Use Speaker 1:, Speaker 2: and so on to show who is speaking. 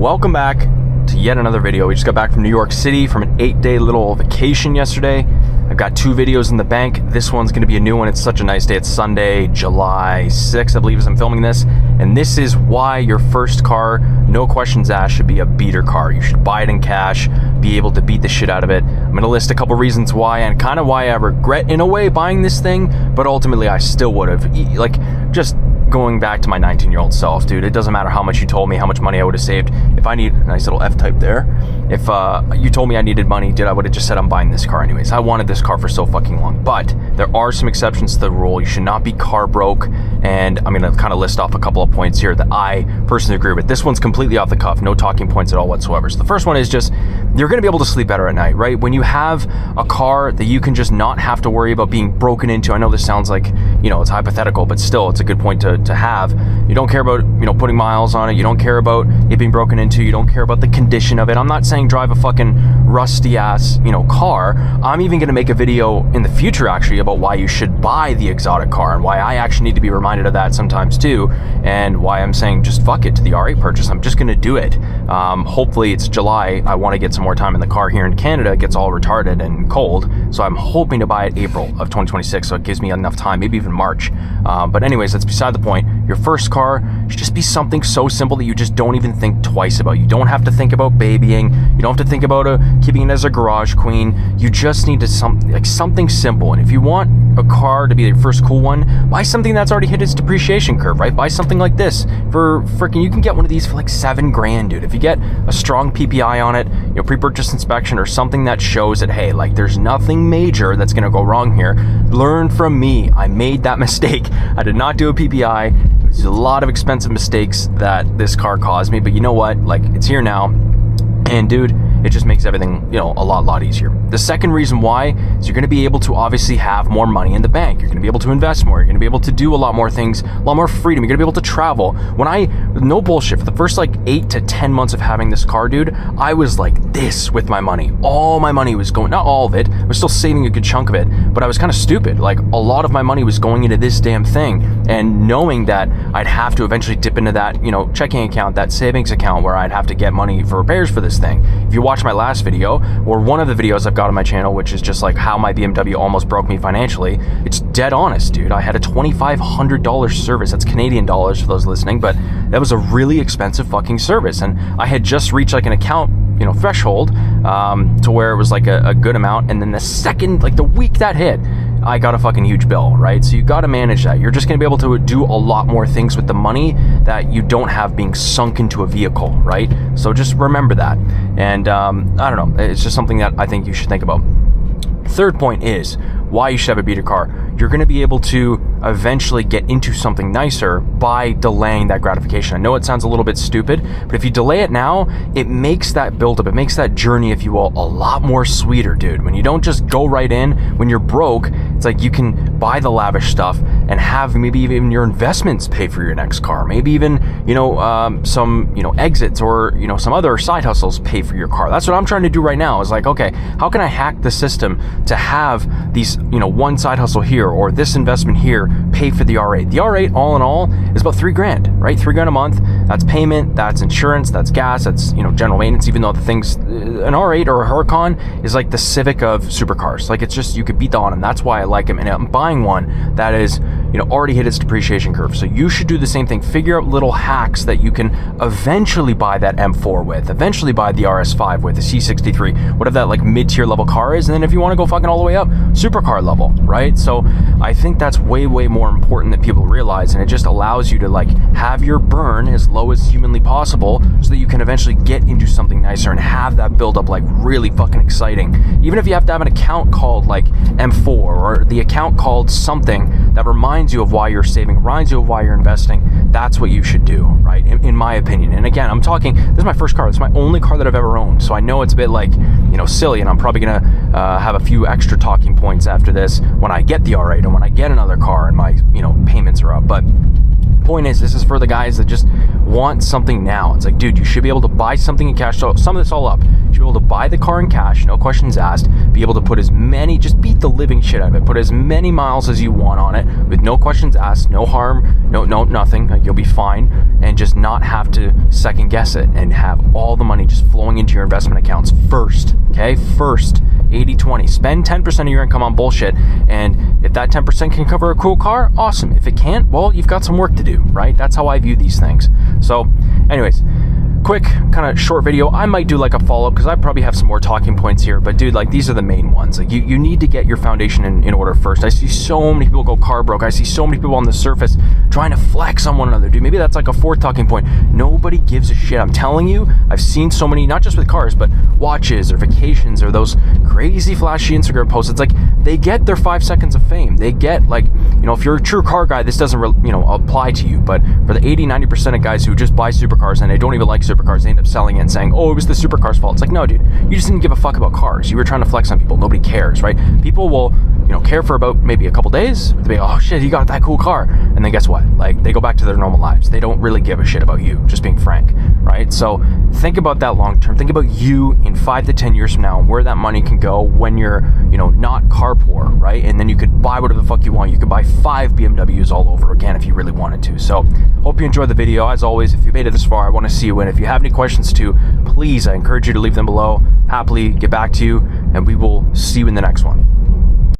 Speaker 1: Welcome back to yet another video. We just got back from New York City from an 8-day little vacation yesterday. I've got 2 videos in the bank. This one's going to be a new one. It's such a nice day. It's Sunday, July 6th, I believe, as I'm filming this. And this is why your first car, no questions asked, should be a beater car. You should buy it in cash, be able to beat the shit out of it. I'm going to list a couple reasons why and kind of why I regret, in a way, buying this thing, but ultimately I still would have. Like, just going back to my 19-year-old self, dude, it doesn't matter how much you told me, how much money I would have saved. If I need, nice little F-type there. If you told me I needed money, dude, I would have just said I'm buying this car anyways. I wanted this car for so fucking long. But there are some exceptions to the rule. You should not be car broke. And I'm going to kind of list off a couple of points here that I personally agree with. This one's completely off the cuff, no talking points at all whatsoever. So the first one is just, you're going to be able to sleep better at night, right? When you have a car that you can just not have to worry about being broken into. I know this sounds like, you know, it's hypothetical, but still, it's a good point to have. You don't care about, you know, putting miles on it. You don't care about it being broken into. You don't care about the condition of it. I'm not saying drive a fucking rusty ass, you know, car. I'm even going to make a video in the future actually about why you should buy the exotic car and why I actually need to be reminded of that sometimes too, and why I'm saying just fuck it to the R8 purchase. I'm just going to do it. Hopefully it's July. I want to get some more time in the car here in Canada. It gets all retarded and cold, so I'm hoping to buy it April of 2026, so it gives me enough time, maybe even March. But anyways, that's beside the point. Your first car should just be something so simple that you just don't even think twice about. You don't have to think about babying. You don't have to think about keeping it as a garage queen. You just need to something simple. And if you want a car to be your first cool one, buy something that's already hit its depreciation curve, right? Buy something like this for freaking, you can get one of these for like $7 grand, dude. If you get a strong PPI on it, you know, pre-purchase inspection or something that shows that, hey, like there's nothing major that's going to go wrong here. Learn from me. I made that mistake. I did not do a PPI. There's a lot of expensive mistakes that this car caused me, but you know what? Like, it's here now. And dude, it just makes everything, you know, a lot easier. The second reason why is you're going to be able to obviously have more money in the bank. You're going to be able to invest more. You're going to be able to do a lot more things, a lot more freedom. You're going to be able to travel. No bullshit, for the first like 8 to 10 months of having this car, dude, I was like this with my money. All my money was going, not all of it, I was still saving a good chunk of it, but I was kind of stupid. Like, a lot of my money was going into this damn thing, and knowing that I'd have to eventually dip into that, you know, checking account, that savings account where I'd have to get money for repairs for this thing. If you watch my last video, or one of the videos I've got on my channel, which is just like how my BMW almost broke me financially, it's dead honest, dude. I had a $2,500 service. That's Canadian dollars for those listening, but that was a really expensive fucking service. And I had just reached like an account, you know, threshold to where it was like a good amount. And then the second, like the week that hit, I got a fucking huge bill, right? So you got to manage that. You're just going to be able to do a lot more things with the money that you don't have being sunk into a vehicle, right? So just remember that. And I don't know, it's just something that I think you should think about. Third point is why you should have a beater car. You're going to be able to eventually get into something nicer by delaying that gratification. I know it sounds a little bit stupid, but if you delay it now, it makes that buildup, it makes that journey, if you will, a lot more sweeter, dude. When you don't just go right in, when you're broke, it's like you can buy the lavish stuff and have maybe even your investments pay for your next car. Maybe even, you know, some, you know, exits or, you know, some other side hustles pay for your car. That's what I'm trying to do right now, is like, okay, how can I hack the system to have these, you know, one side hustle here or this investment here pay for the R8. The R8, all in all, is about $3 grand, right? $3 grand a month. That's payment, that's insurance, that's gas, that's, you know, general maintenance. Even though the things, an R8 or a Huracan is like the Civic of supercars. Like, it's just, you could beat on them. That's why I like them. And I'm buying one that is, you know, already hit its depreciation curve. So you should do the same thing. Figure out little hacks that you can eventually buy that M4 with, eventually buy the RS5 with, the C63, whatever that like mid-tier level car is. And then if you want to go fucking all the way up, supercar level, right? So I think that's way more important than people realize, and it just allows you to like have your burn as low as humanly possible so that you can eventually get into something nicer and have that build up like really fucking exciting. Even if you have to have an account called like M4 or the account called something that reminds you of why you're saving, reminds you of why you're investing, that's what you should do, right? In my opinion. And again, I'm talking, this is my first car. This is my only car that I've ever owned. So I know it's a bit like, you know, silly, and I'm probably gonna have a few extra talking points after this when I get the R8 or when I get another car and my, you know, payments are up. But point is, this is for the guys that just want something now. It's like, dude, you should be able to buy something in cash. So sum this all up. You should be able to buy the car in cash, no questions asked, be able to put as many, just beat the living shit out of it, put as many miles as you want on it with no questions asked, no harm, no nothing, like you'll be fine, and just not have to second guess it and have all the money just flowing into your investment accounts first, okay? First, 80-20. Spend 10% of your income on bullshit, and if that 10% can cover a cool car, awesome. If it can't, well, you've got some work to do, right? That's how I view these things. So, anyways, quick kind of short video. I might do like a follow-up because I probably have some more talking points here, but dude, like these are the main ones. Like you need to get your foundation in order first. I see so many people go car broke. I see so many people on the surface trying to flex on one another. Dude, maybe that's like a fourth talking point. Nobody gives a shit. I'm telling you, I've seen so many, not just with cars, but watches or vacations or those crazy flashy Instagram posts. It's like they get their 5 seconds of fame. They get like, you know, if you're a true car guy, this doesn't apply to you, but for the 80-90% of guys who just buy supercars and they don't even like supercars, they end up selling it and saying, oh, it was the supercar's fault. It's like, no, dude, you just didn't give a fuck about cars. You were trying to flex on people. Nobody cares, right? People will, care for about maybe a couple days. They'll be, oh shit, you got that cool car. And then guess what? Like they go back to their normal lives. They don't really give a shit about you, just being frank, right? So think about that long term. Think about you in 5 to 10 years from now and where that money can go when you're, not car poor, right? And then you could buy whatever the fuck you want. You could buy 5 BMWs all over again if you really wanted to. So hope you enjoyed the video. As always, if you made it this far, I want to see you in. If you have any questions too, please, I encourage you to leave them below. Happily get back to you, and we will see you in the next one.